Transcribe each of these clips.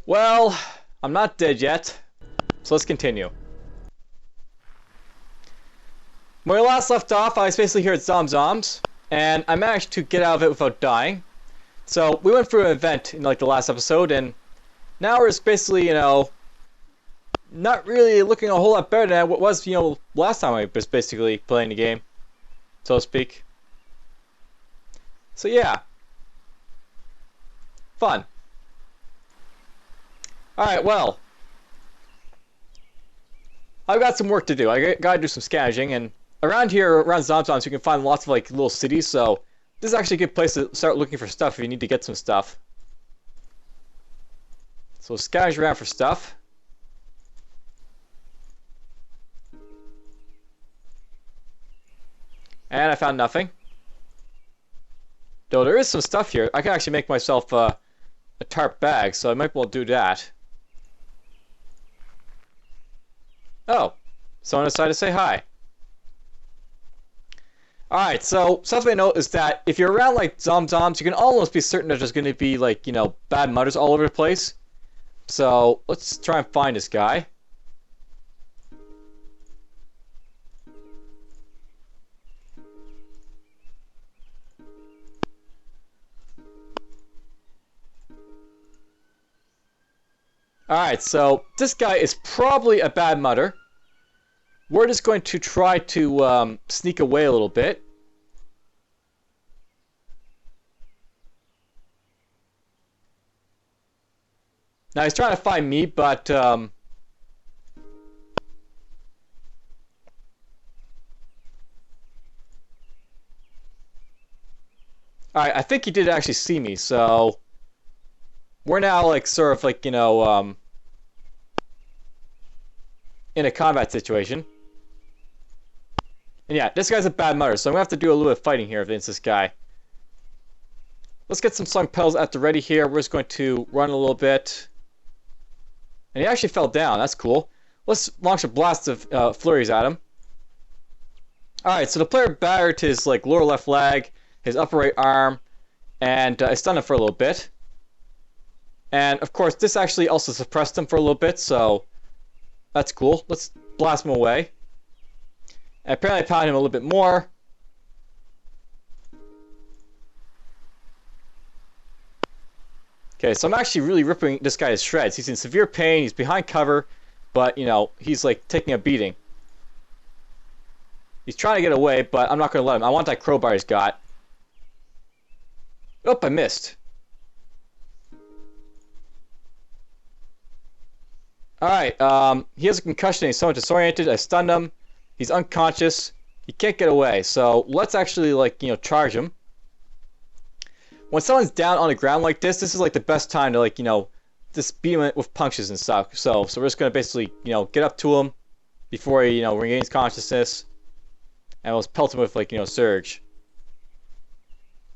Well, I'm not dead yet, so let's continue. When we last left off, I was basically here at ZomZom's, and I managed to get out of it without dying. So we went through an event in like the last episode, and now we're just basically, not really looking a whole lot better than what was, last time I was basically playing the game, so to speak. So yeah, fun. Alright, well, I've got some work to do. I gotta do some scavenging, and around here, around ZomZom, you can find lots of like little cities, so this is actually a good place to start looking for stuff if you need to get some stuff. So scavenge around for stuff. And I found nothing. Though there is some stuff here. I can actually make myself a tarp bag, so I might well do that. Oh, someone decided to say hi. Alright, so something to note is that if you're around like ZomZoms, you can almost be certain that there's going to be like, bad mutters all over the place. So let's try and find this guy. Alright, so this guy is probably a bad mutter. We're just going to try to sneak away a little bit. Now he's trying to find me, but alright, I think he did actually see me, so we're now like sort of like, in a combat situation. And yeah, this guy's a bad mutter, so I'm gonna have to do a little bit of fighting here against this guy. Let's get some slung petals at the ready here. We're just going to run a little bit. And he actually fell down. That's cool. Let's launch a blast of flurries at him. Alright, so the player battered his like lower left leg, his upper right arm, and I stunned him for a little bit. And of course, this actually also suppressed him for a little bit, so that's cool. Let's blast him away. And apparently I pounded him a little bit more. Okay, so I'm actually really ripping this guy to shreds. He's in severe pain, he's behind cover, but, he's like taking a beating. He's trying to get away, but I'm not going to let him. I want that crowbar he's got. Oh, I missed. Alright, he has a concussion, he's somewhat disoriented. I stunned him. He's unconscious. He can't get away, so let's actually, charge him. When someone's down on the ground like this is like the best time to, just beat him with punches and stuff. So we're just going to basically, get up to him before he, regains consciousness. And we'll pelt him with, surge.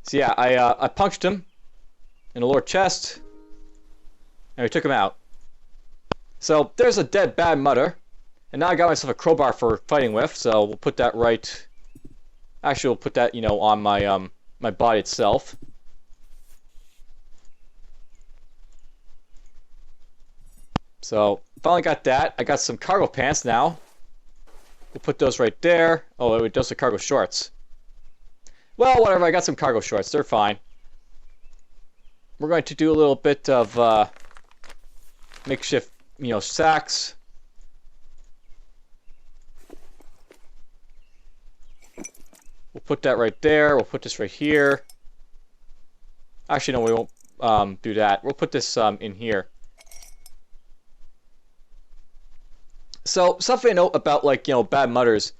So yeah, I punched him in the lower chest. And we took him out. So there's a dead bad mutter. And now I got myself a crowbar for fighting with, so we'll put that right... Actually, we'll put that, on my, my body itself. So, finally got that. I got some cargo pants now. We'll put those right there. Oh, wait, those are cargo shorts. Well, whatever, I got some cargo shorts. They're fine. We're going to do a little bit of, makeshift, sacks. We'll put that right there. We'll put this right here. Actually, no, we won't do that. We'll put this in here. So, something to note about, bad mutters.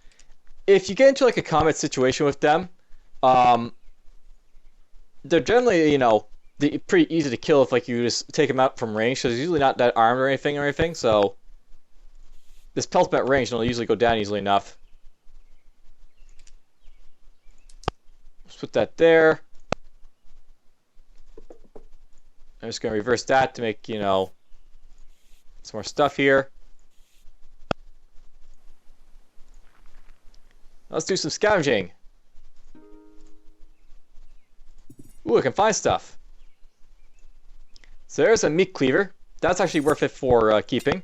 If you get into, a combat situation with them, they're generally, they're pretty easy to kill if, you just take them out from range. So, they're usually not that armed or anything. So, this pelt's at range, and it'll usually go down easily enough. Let's put that there. I'm just going to reverse that to make, some more stuff here. Let's do some scavenging. Ooh, I can find stuff. So there's a meat cleaver. That's actually worth it for keeping.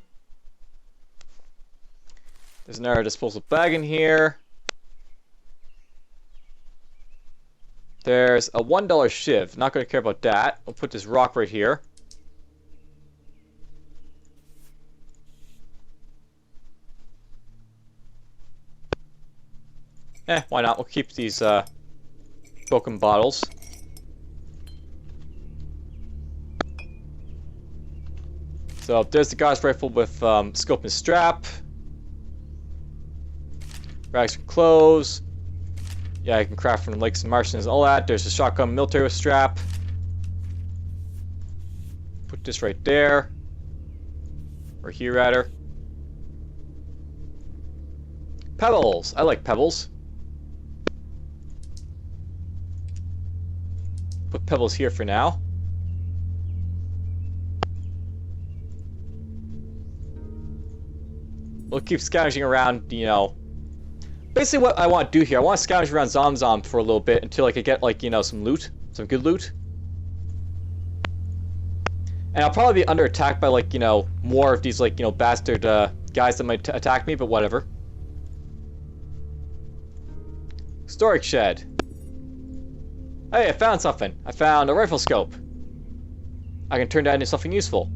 There's another disposable bag in here. There's a $1 shiv. Not going to care about that. We'll put this rock right here. Why not? We'll keep these broken bottles. So there's the guy's rifle with scope and strap. Rags from clothes. Yeah, I can craft from Lakes and Martians and all that. There's a shotgun military with strap. Put this right there. Or here, rather. Pebbles! I like pebbles. Put pebbles here for now. We'll keep scavenging around, you know. Basically what I want to do here, I want to scavenge around ZomZom for a little bit until I can get, like, you know, some loot. Some good loot. And I'll probably be under attack by, like, you know, more of these, like, you know, bastard guys that might attack me, but whatever. Storage shed. Hey, I found something. I found a rifle scope. I can turn that into something useful.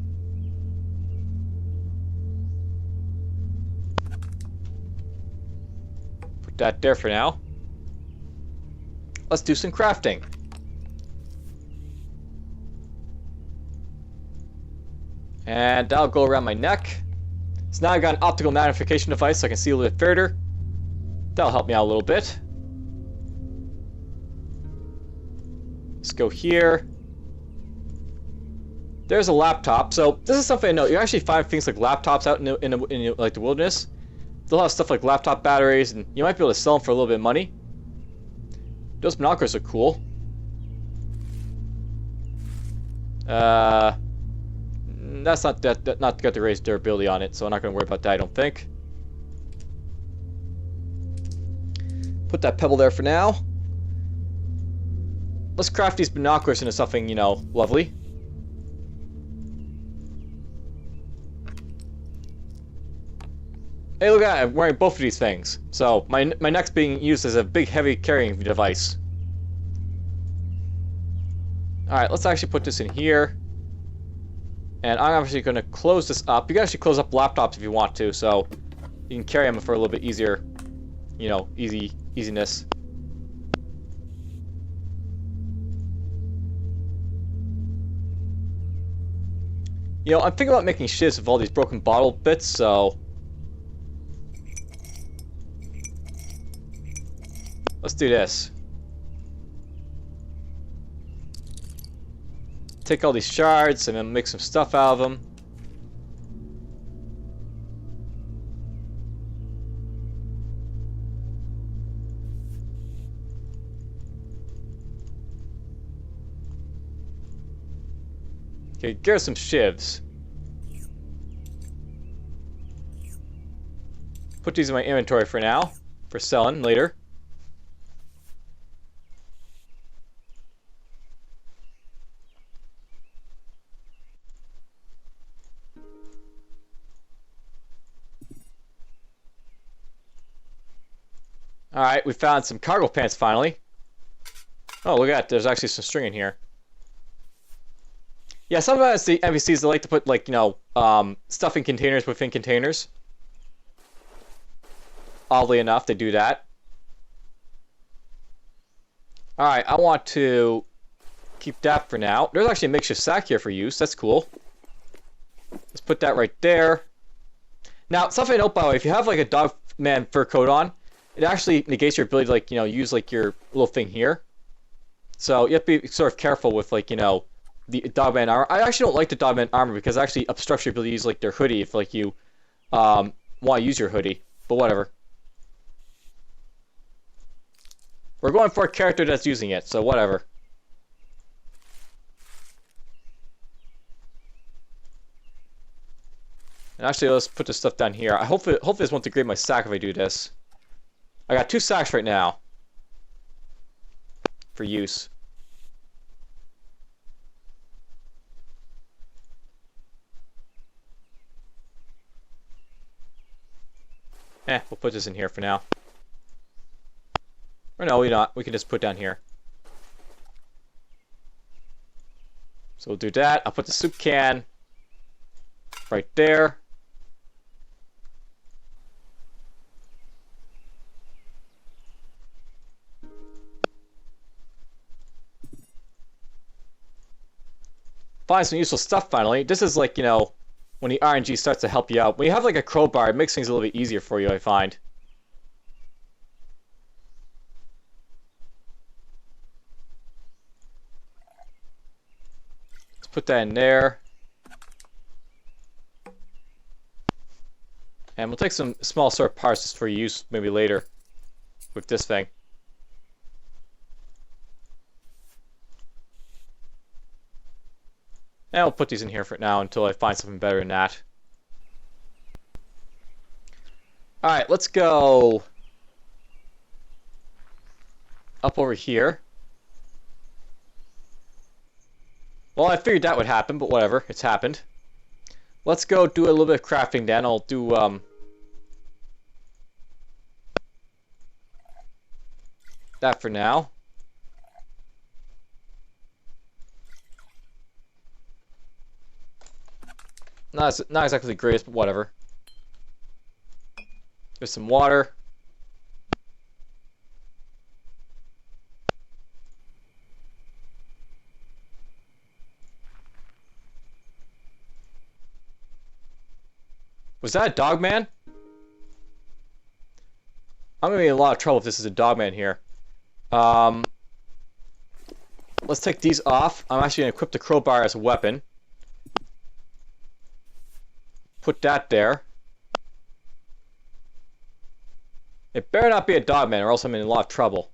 Put that there for now. Let's do some crafting. And that'll go around my neck. So now I've got an optical magnification device so I can see a little bit further. That'll help me out a little bit. Let's go here. There's a laptop. So this is something I know. You actually find things like laptops out in like the wilderness. They'll have stuff like laptop batteries, and you might be able to sell them for a little bit of money. Those binoculars are cool. That's not not got the raised durability on it, so I'm not going to worry about that. I don't think. Put that pebble there for now. Let's craft these binoculars into something, you know, lovely. Hey, look at that, I'm wearing both of these things. So, my neck's being used as a big, heavy carrying device. Alright, let's actually put this in here. And I'm actually going to close this up. You can actually close up laptops if you want to, so you can carry them for a little bit easier, you know, easiness. You know, I'm thinking about making shifts of all these broken bottle bits, so let's do this. Take all these shards and then make some stuff out of them. Okay, get some shivs. Put these in my inventory for now, for selling later. Alright, we found some cargo pants finally. Oh, look at that, there's actually some string in here. Yeah, sometimes the NPCs, they like to put, like, you know, stuff in containers within containers. Oddly enough, they do that. Alright, I want to keep that for now. There's actually a makeshift sack here for use. That's cool. Let's put that right there. Now, something to note, by the way, if you have, like, a Dogman fur coat on, it actually negates your ability to, like, you know, use, like, your little thing here. So you have to be sort of careful with, like, you know, the Dogman armor. I actually don't like the Dogman armor because it actually obstructs your ability to use, like, their hoodie if, like, you want to use your hoodie. But whatever. We're going for a character that's using it, so whatever. And actually, let's put this stuff down here. I hopefully this won't degrade my sack if I do this. I got 2 sacks right now for use. We'll put this in here for now. Or no, we not. We can just put down here. So we'll do that. I'll put the soup can right there. Find some useful stuff finally. This is like, you know, when the RNG starts to help you out. When you have like a crowbar, it makes things a little bit easier for you, I find. Let's put that in there. And we'll take some small sort of parts just for use maybe later with this thing. And we'll put these in here for now until I find something better than that. Alright, let's go up over here. Well, I figured that would happen, but whatever. It's happened. Let's go do a little bit of crafting then. I'll do, that for now. Not exactly the greatest, but whatever. There's some water. Was that a dog man? I'm gonna be in a lot of trouble if this is a dog man here. Let's take these off. I'm actually gonna equip the crowbar as a weapon. Put that there. It better not be a dog man or else I'm in a lot of trouble.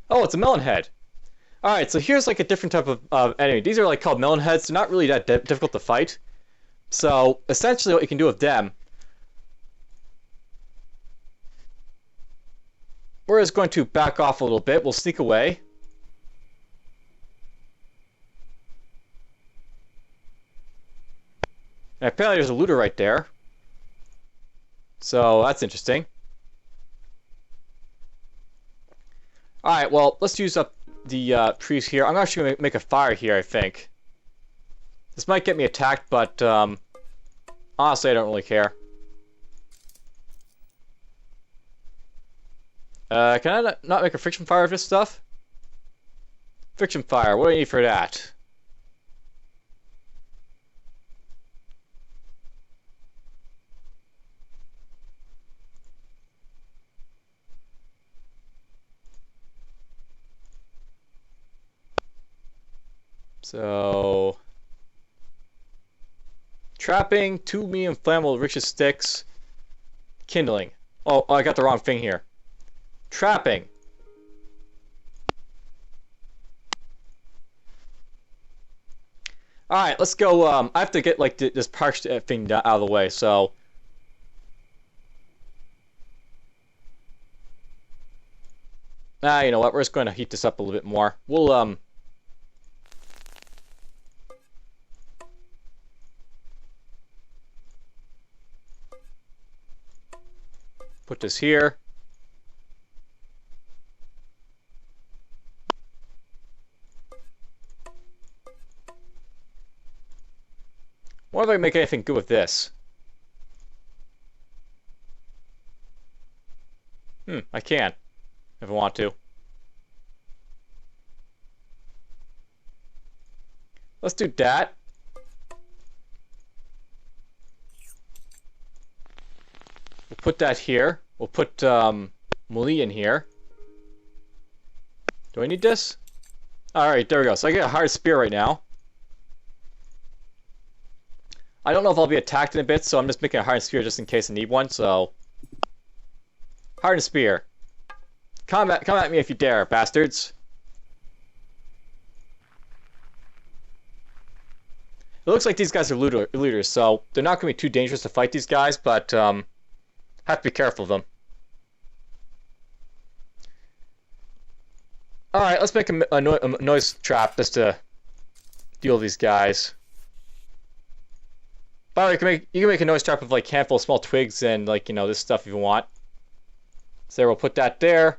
Oh, it's a melon head. Alright, so here's like a different type of enemy. These are like called melon heads. They're not really that difficult to fight. So, essentially what you can do with them, we're just going to back off a little bit. We'll sneak away. And apparently there's a looter right there. So, that's interesting. Alright, well, let's use up the trees here. I'm actually going to make a fire here, I think. This might get me attacked, but honestly, I don't really care. Can I not make a friction fire of this stuff? Friction fire, what do I need for that? So, trapping, 2 medium flammable richest sticks, kindling. Oh, I got the wrong thing here. Trapping. Alright, let's go. I have to get like this parched thing out of the way, so. You know what? We're just going to heat this up a little bit more. We'll, put this here. What if I can make anything good with this? I can. If I want to. Let's do that. We'll put that here. We'll put Muli in here. Do I need this? Alright, there we go. So I get a hard spear right now. I don't know if I'll be attacked in a bit, so I'm just making a hardened spear just in case I need one, so. Hardened spear. Come at me if you dare, bastards. It looks like these guys are looters, so they're not going to be too dangerous to fight these guys, but have to be careful of them. Alright, let's make a noise trap just to deal with these guys. By the way, you can make a noise trap with like a handful of small twigs and like, you know, this stuff if you want. So there, we'll put that there.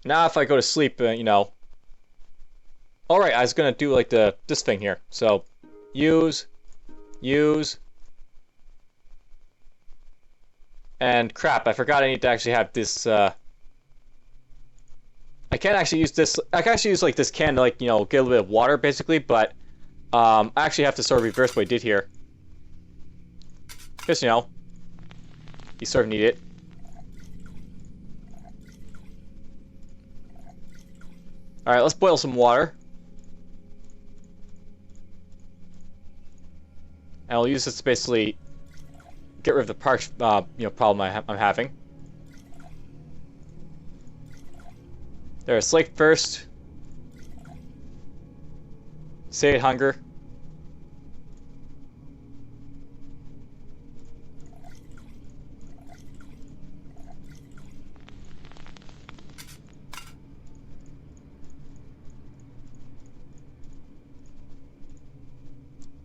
Now if I go to sleep, you know. Alright, I was gonna do like this thing here. So use, and crap, I forgot I need to actually have this I can't actually use this. I can actually use like this can to like, you know, get a little bit of water basically, but I actually have to sort of reverse what I did here. Because, you know, you sort of need it. Alright, let's boil some water. And I'll use this to basically get rid of the parch, you know, problem I'm having. There, slake first. Satiate hunger.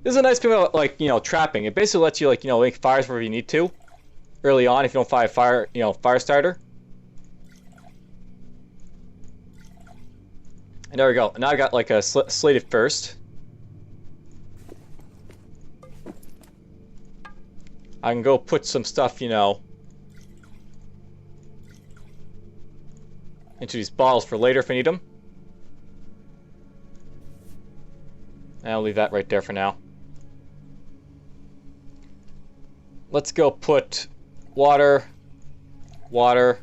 This is a nice thing about, like, you know, trapping. It basically lets you, like, you know, make fires wherever you need to early on if you don't find a fire, you know, fire starter. And there we go. Now I got like a slated first. I can go put some stuff, you know, into these bottles for later if I need them. And I'll leave that right there for now. Let's go put water, water.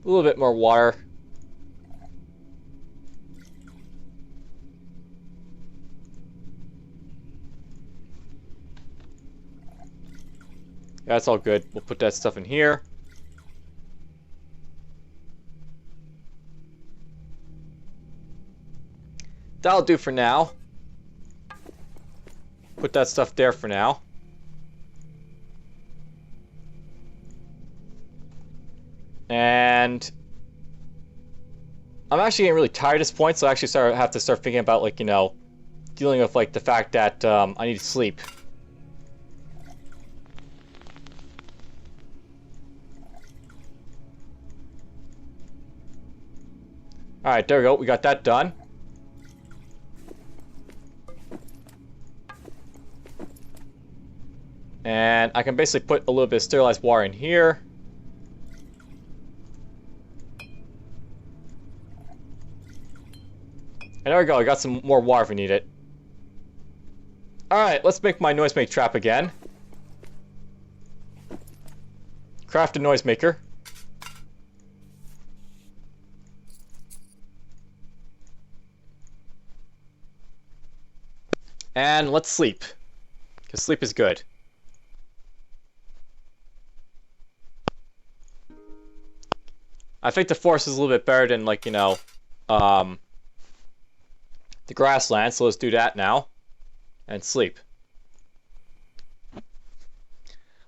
A little bit more water. Yeah, that's all good. We'll put that stuff in here. That'll do for now. Put that stuff there for now. And I'm actually getting really tired at this point, so I actually have to start thinking about, like, you know, dealing with like the fact that I need to sleep. Alright, there we go. We got that done. And I can basically put a little bit of sterilized water in here. And there we go, I got some more water if we need it. Alright, let's make my noisemaker trap again. Craft a noisemaker. And let's sleep. Because sleep is good. I think the forest is a little bit better than, like, you know, the grassland, so let's do that now. And sleep.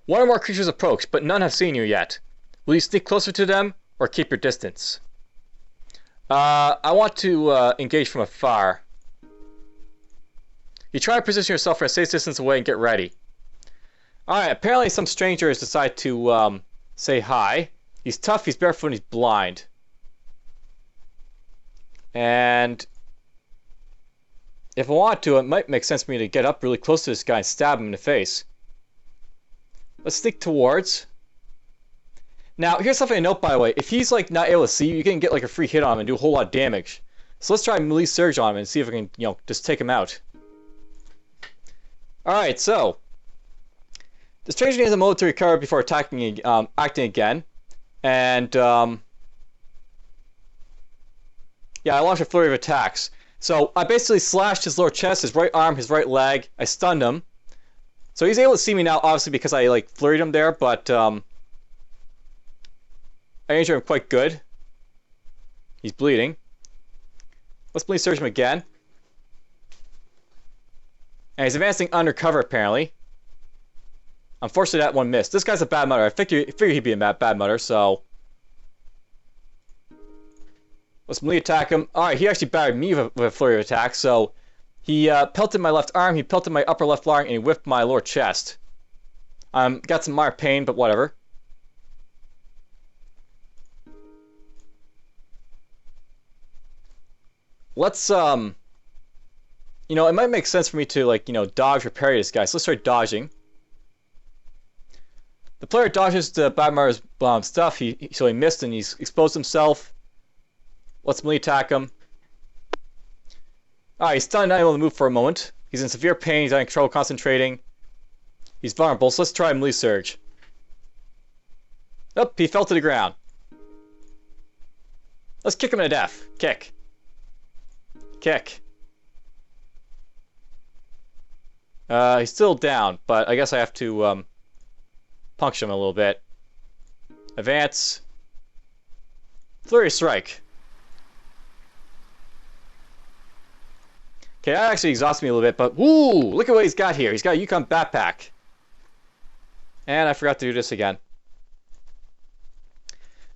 One or more creatures approach, but none have seen you yet. Will you sneak closer to them, or keep your distance? I want to engage from afar. You try to position yourself for a safe distance away and get ready. Alright, apparently some stranger has decided to say hi. He's tough, he's barefoot, and he's blind. And if I want to, it might make sense for me to get up really close to this guy and stab him in the face. Let's stick towards. Now, here's something to note, by the way. If he's like not able to see you, you can get like a free hit on him and do a whole lot of damage. So let's try melee surge on him and see if we can, you know, just take him out. Alright, so the stranger needs a moment to recover before acting again. And yeah, I launched a flurry of attacks. So I basically slashed his lower chest, his right arm, his right leg. I stunned him. So he's able to see me now, obviously, because I like flurried him there, but I injured him quite good. He's bleeding. Let's bleed surge him again. And he's advancing undercover, apparently. Unfortunately, that one missed. This guy's a bad mutter. I figured he'd be a bad mutter, so... Let's melee attack him. Alright, he actually battered me with a flurry of attacks, so... He pelted my left arm, he pelted my upper left lung, and he whipped my lower chest. Got some minor pain, but whatever. Let's, you know, it might make sense for me to, like, you know, dodge or parry this guy. So let's start dodging. The player dodges the Badmar's stuff, so he missed and he's exposed himself. Let's melee attack him. Alright, he's stunned, not able to move for a moment. He's in severe pain, he's having trouble concentrating. He's vulnerable, so let's try melee surge. Oh, he fell to the ground. Let's kick him to death. Kick. Kick. He's still down, but I guess I have to puncture him a little bit. Advance. Flurry strike. Okay, that actually exhausts me a little bit, but woo! Look at what he's got here. He's got a Yukon backpack. And I forgot to do this again.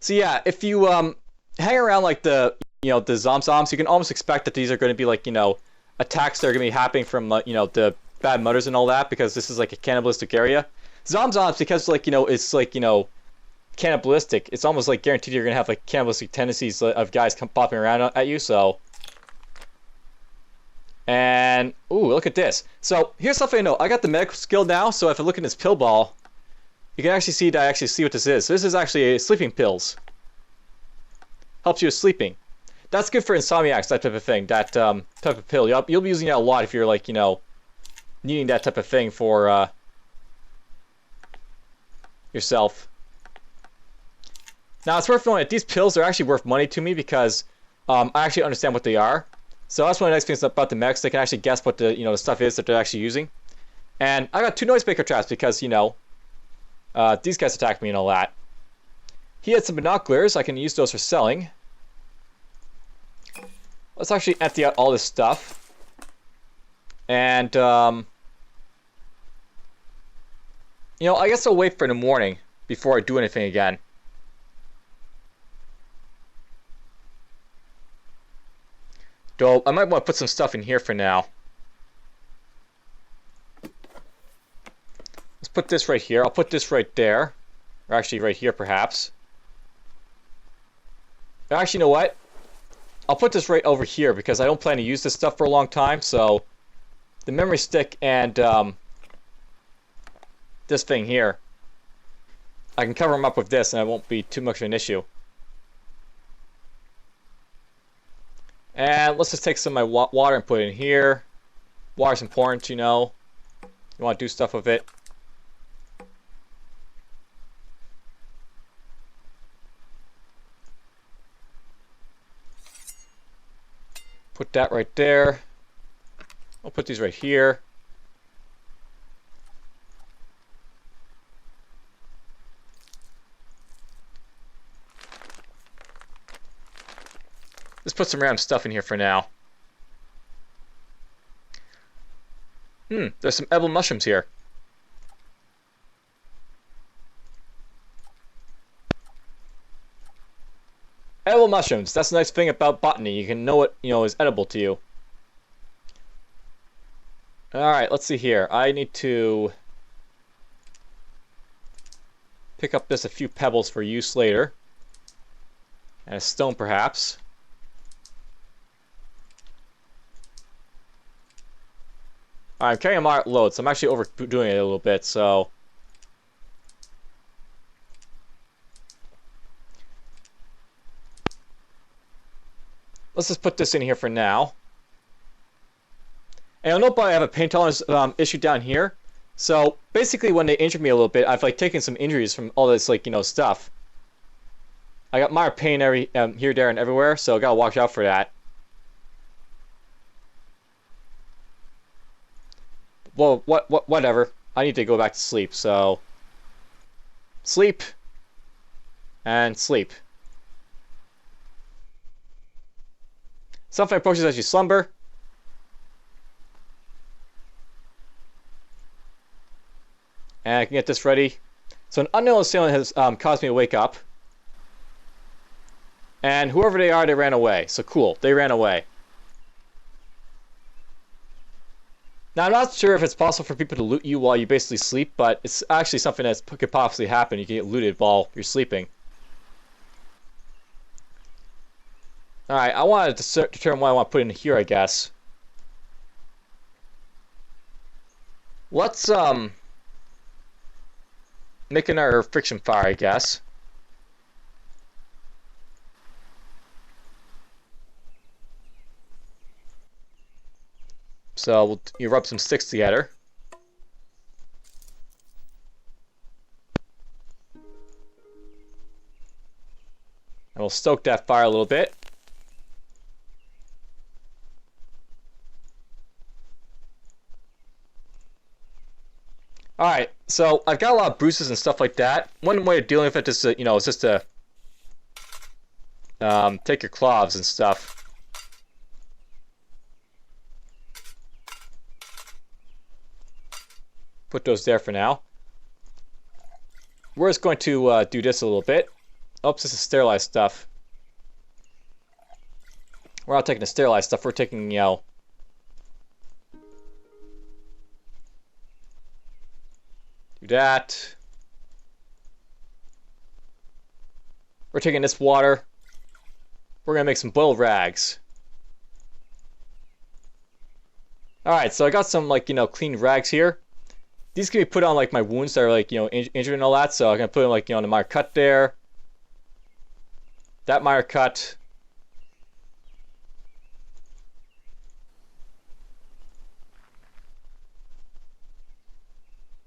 So yeah, if you hang around like the ZomZoms, you can almost expect that these are going to be like, you know, attacks that are going to be happening from you know, the bad mutters and all that, because this is like a cannibalistic area. ZomZoms, because like, you know, it's like, you know, cannibalistic, it's almost like guaranteed you're going to have like cannibalistic tendencies of guys popping around at you, so... And, ooh, look at this. So, here's something I know. I got the medical skill now, so if I look at this pill ball, you can actually see that I actually see what this is. So this is actually sleeping pills. Helps you with sleeping. That's good for insomniacs, that type of thing, that type of pill. You'll be using that a lot if you're, like, you know, needing that type of thing for yourself. Now, it's worth knowing that these pills are actually worth money to me because I actually understand what they are. So that's one of the nice things about the mechs. They can actually guess what the, you know, the stuff is that they're actually using. And I got 2 noisemaker traps because, you know, these guys attacked me and all that. He had some binoculars. I can use those for selling. Let's actually empty out all this stuff. And, you know, I guess I'll wait for the morning before I do anything again. Though, I might want to put some stuff in here for now. Let's put this right here. I'll put this right there. Or actually right here, perhaps. Actually, you know what? I'll put this right over here because I don't plan to use this stuff for a long time, so... The memory stick and, this thing here. I can cover them up with this and it won't be too much of an issue. And let's just take some of my water and put it in here. Water's important, you know. You want to do stuff with it. Put that right there. I'll put these right here. Let's put some random stuff in here for now. There's some edible mushrooms here. Edible mushrooms. That's the nice thing about botany. You can know what, you know, is edible to you. Alright, let's see here. I need to pick up just a few pebbles for use later. And a stone, perhaps. I'm carrying a moderate load, so I'm actually overdoing it a little bit, so... Let's just put this in here for now. And I know I have a pain tolerance issue down here. So, basically when they injured me a little bit, I've like taken some injuries from all this, like, you know, stuff. I got minor pain here, there, and everywhere, so I gotta watch out for that. Well, whatever. I need to go back to sleep, so... Sleep! And sleep. Something approaches as you slumber. And I can get this ready. So an unknown assailant has caused me to wake up. And whoever they are, they ran away. So cool, they ran away. Now I'm not sure if it's possible for people to loot you while you basically sleep, but it's actually something that could possibly happen. You can get looted while you're sleeping. Alright, I wanted to determine what I want to put in here, I guess. Let's, make another friction fire, I guess. So, you rub some sticks together. And we'll stoke that fire a little bit. Alright, so I've got a lot of bruises and stuff like that. One way of dealing with it is to, is just to take your cloves and stuff. Put those there for now. We're just going to do this a little bit. Oops, this is sterilized stuff. We're not taking the sterilized stuff, we're taking, do that. We're taking this water. We're gonna make some boiled rags. Alright, so I got some, clean rags here. These can be put on, my wounds that are, injured and all that. So I'm gonna put them, on the minor cut there. That minor cut.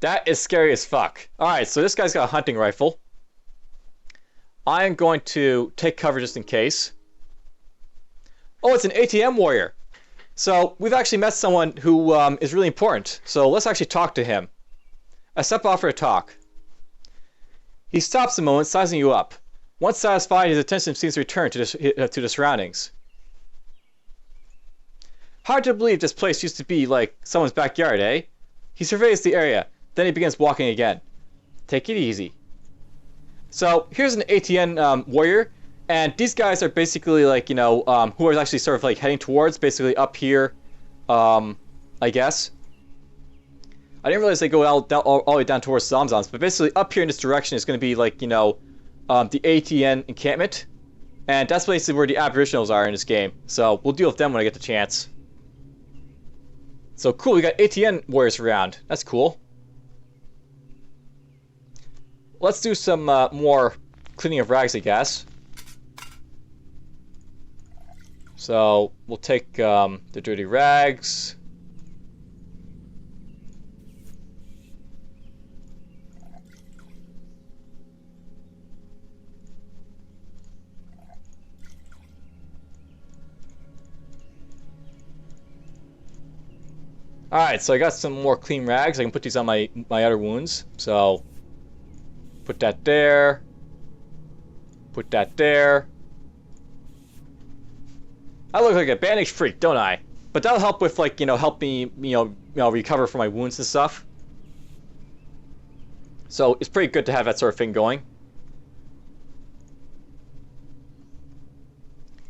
That is scary as fuck. Alright, so this guy's got a hunting rifle. I am going to take cover just in case. Oh, it's an ATN Warrior. So we've actually met someone who is really important. So let's actually talk to him. I step off for a talk. He stops a moment, sizing you up. Once satisfied, his attention seems to return to the surroundings. Hard to believe this place used to be like someone's backyard, eh? He surveys the area. Then he begins walking again. Take it easy. So here's an ATN Warrior, and these guys are basically who are actually sort of heading towards, basically up here, I guess. I didn't realize they go all the way down towards ZomZoms, but basically up here in this direction is going to be the ATN encampment, and that's basically where the aboriginals are in this game. So we'll deal with them when I get the chance. So cool, we got ATN Warriors around. That's cool. Let's do some more cleaning of rags, I guess. So we'll take the dirty rags. Alright, so I got some more clean rags. I can put these on my other wounds. So put that there. Put that there. I look like a bandage freak, don't I? But that'll help with help me, recover from my wounds and stuff. So it's pretty good to have that sort of thing going.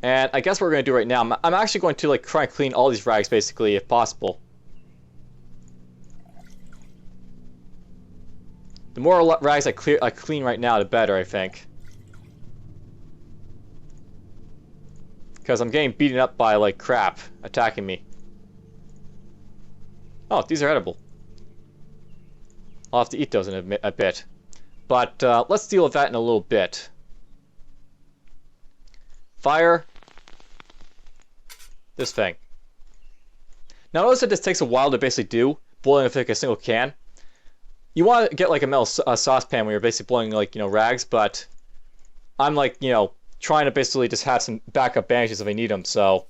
And I guess what we're going to do right now, I'm actually going to try and clean all these rags basically, if possible. The more rags I clean right now, the better, I think. Because I'm getting beaten up by, crap attacking me. Oh, these are edible. I'll have to eat those in a bit. But let's deal with that in a little bit. Fire. This thing. Now notice that this takes a while to basically do, boiling with a single can. You want to get a metal saucepan when you're basically boiling rags, but I'm trying to basically just have some backup bandages if I need them. So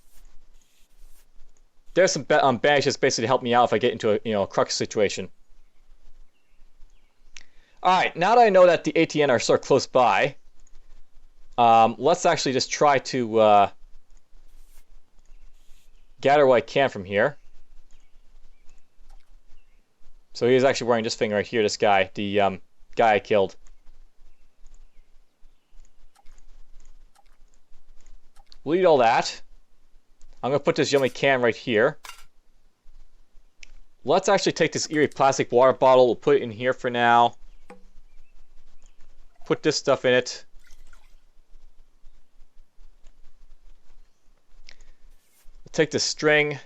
there's some bandages basically to help me out if I get into a crux situation. All right, now that I know that the ATN are sort of close by, Let's actually just try to gather what I can from here. So he's actually wearing this thing right here, this guy, the guy I killed. We'll eat all that. I'm going to put this yummy can right here. Let's actually take this eerie plastic water bottle. We'll put it in here for now. Put this stuff in it. We'll take this string.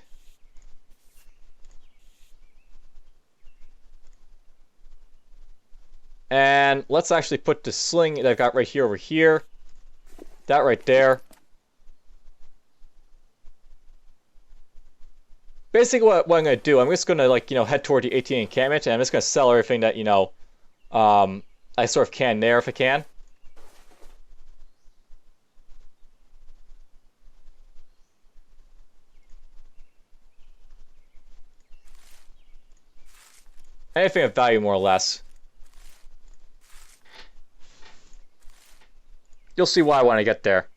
And let's actually put the sling that I've got right here over here. That right there. Basically what I'm going to do, I'm just going to, like, head toward the ATN encampment, and I'm just going to sell everything that, I sort of can there if I can. Anything of value, more or less. You'll see why when I get there.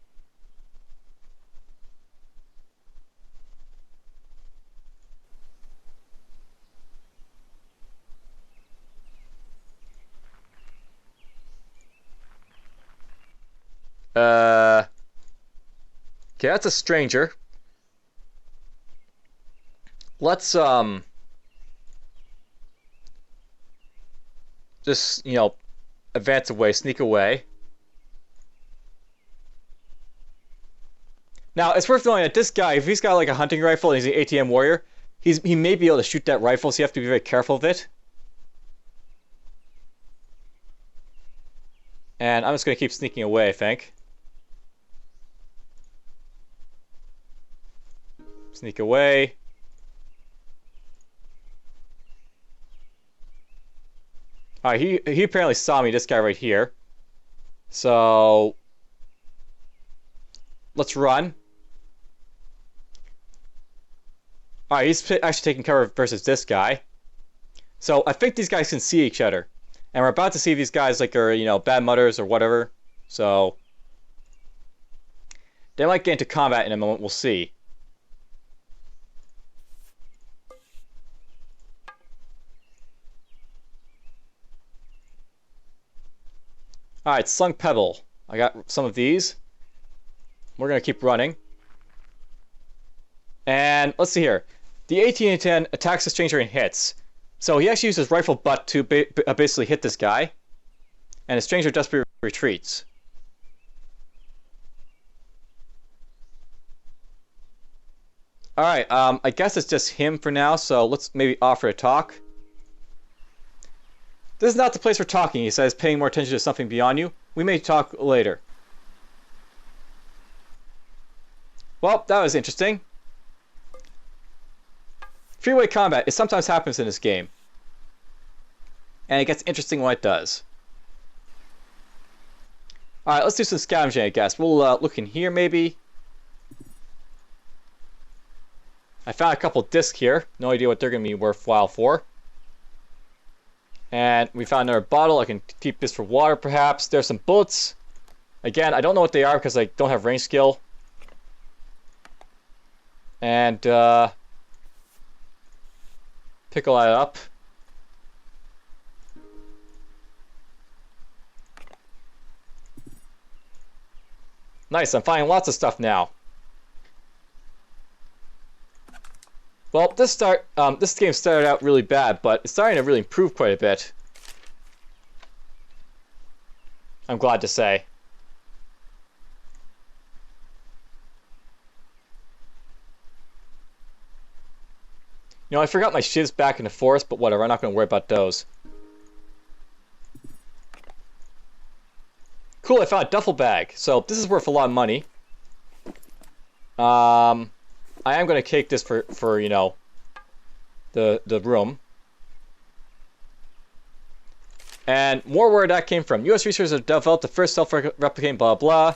Okay, that's a stranger. Let's, just, advance away, sneak away. Now, it's worth knowing that this guy, if he's got like a hunting rifle and he's an ATN Warrior, he may be able to shoot that rifle, so you have to be very careful of it. And I'm just going to keep sneaking away, I think. Sneak away. Alright, he apparently saw me, this guy right here. So let's run. Alright, he's actually taking cover versus this guy. So I think these guys can see each other. And we're about to see if these guys are, bad mutters or whatever. So they might get into combat in a moment, we'll see. Alright, Slung Pebble. I got some of these. We're going to keep running. And let's see here. The ATN attacks the stranger and hits. So he actually uses rifle butt to basically hit this guy. And the stranger desperately retreats. Alright, I guess it's just him for now, so let's maybe offer a talk. This is not the place for talking, he says, paying more attention to something beyond you. We may talk later. Well, that was interesting. Freeway combat, it sometimes happens in this game. And it gets interesting when it does. Alright, let's do some scavenging, I guess. We'll look in here, maybe. I found a couple discs here. No idea what they're going to be worthwhile for. And we found another bottle. I can keep this for water, perhaps. There's some bullets. Again, I don't know what they are because I don't have range skill. And, pick all that up. Nice, I'm finding lots of stuff now. Well, this game started out really bad, but it's starting to really improve quite a bit. I'm glad to say. I forgot my shivs back in the forest, but whatever, I'm not going to worry about those. Cool, I found a duffel bag. So this is worth a lot of money. I am going to take this for the room. And more where that came from. U.S. researchers have developed the first self-replicating blah blah.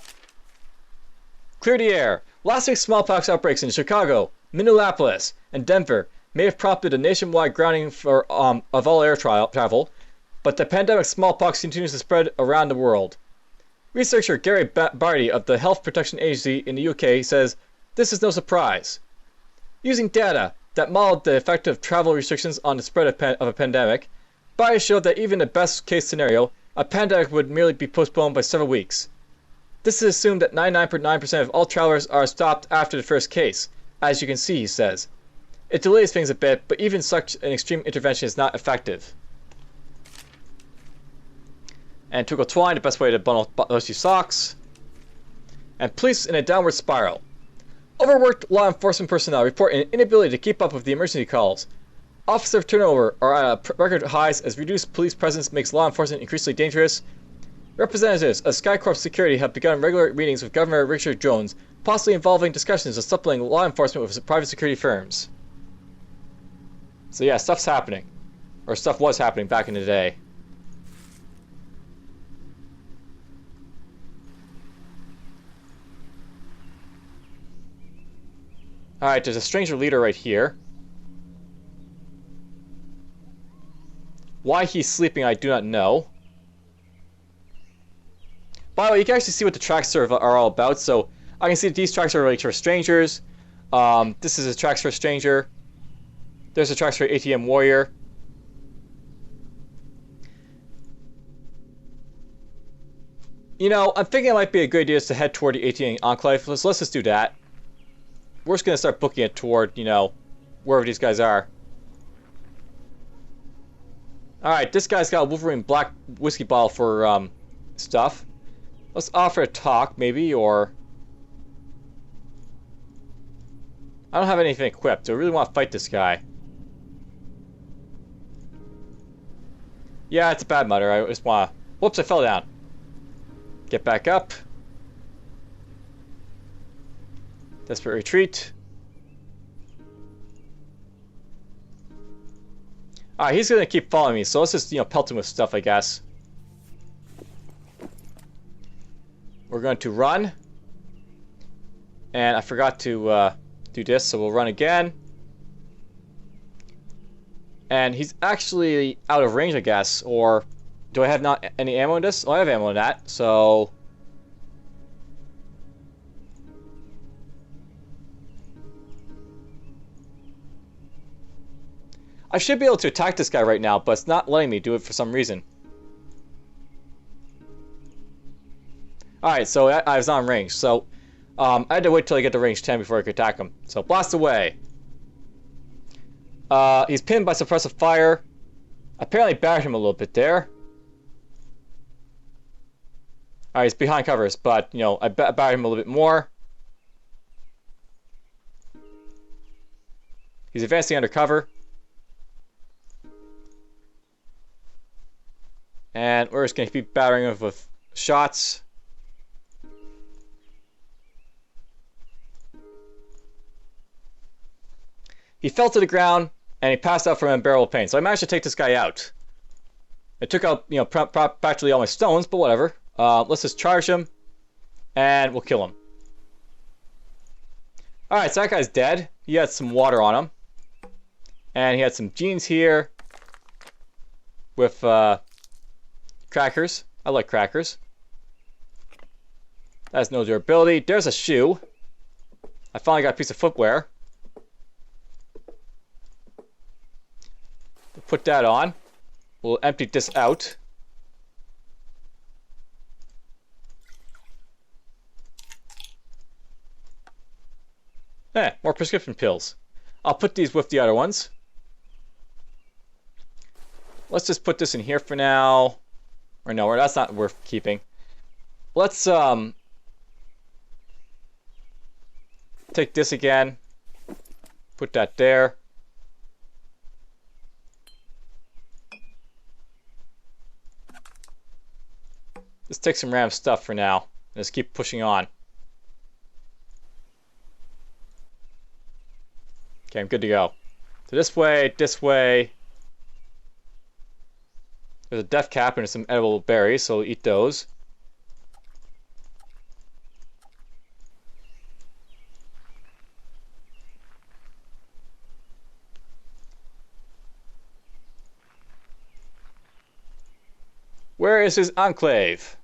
Clear the air. Last week's smallpox outbreaks in Chicago, Minneapolis, and Denver may have prompted a nationwide grounding of all air travel, but the pandemic smallpox continues to spread around the world. Researcher Gary Barty of the Health Protection Agency in the UK says this is no surprise. Using data that modeled the effect of travel restrictions on the spread of a pandemic, Barty showed that even in the best case scenario, a pandemic would merely be postponed by several weeks. This is assumed that 99.9% of all travelers are stopped after the first case, as you can see, he says. It delays things a bit, but even such an extreme intervention is not effective. And Twinkle Twine, the best way to bundle those two socks. And police in a downward spiral. Overworked law enforcement personnel report an inability to keep up with the emergency calls. Officer turnover are at record highs as reduced police presence makes law enforcement increasingly dangerous. Representatives of SkyCorp Security have begun regular meetings with Governor Richard Jones, possibly involving discussions of supplementing law enforcement with private security firms. So yeah, stuff's happening. Or stuff was happening back in the day. Alright, there's a stranger leader right here. Why he's sleeping, I do not know. By the way, you can actually see what the tracks are all about. So I can see that these tracks are like for strangers. This is a tracks for a stranger. There's a tracks for ATN Warrior. You know, I'm thinking it might be a good idea to head toward the ATN Enclave. Let's just do that. We're just going to start booking it toward, you know, wherever these guys are. Alright, this guy's got a Wolverine black whiskey bottle for stuff. Let's offer a talk, maybe, or... I don't have anything equipped, so I really want to fight this guy. Yeah, it's a bad mutter. I just want to... Whoops, I fell down. Get back up. Desperate retreat. Alright, he's gonna keep following me, so let's just, you know, pelt him with stuff, I guess. We're going to run. And I forgot to do this, so we'll run again. And he's actually out of range, I guess. Or do I have not any ammo in this? Oh, I have ammo in that, so... I should be able to attack this guy right now, but it's not letting me do it for some reason. Alright, so I was on range, so I had to wait till I get to range 10 before I could attack him. So blast away. He's pinned by suppressive fire. Apparently battered him a little bit there. Alright, he's behind covers, but, you know, I battered him a little bit more. He's advancing under cover. And we're just going to keep battering him with shots. He fell to the ground, and he passed out from unbearable pain. So I managed to take this guy out. I took out, you know, practically all my stones, but whatever. Let's just charge him, and we'll kill him. Alright, so that guy's dead. He had some water on him. And he had some jeans here with crackers. I like crackers. That has no durability. There's a shoe. I finally got a piece of footwear. We'll put that on. We'll empty this out. More prescription pills. I'll put these with the other ones. Let's just put this in here for now. Or no, that's not worth keeping. Let's take this again. Put that there. Let's take some random stuff for now. Let's keep pushing on. Okay, I'm good to go. So this way, this way. There's a death cap and some edible berries, so we'll eat those. Where is his enclave?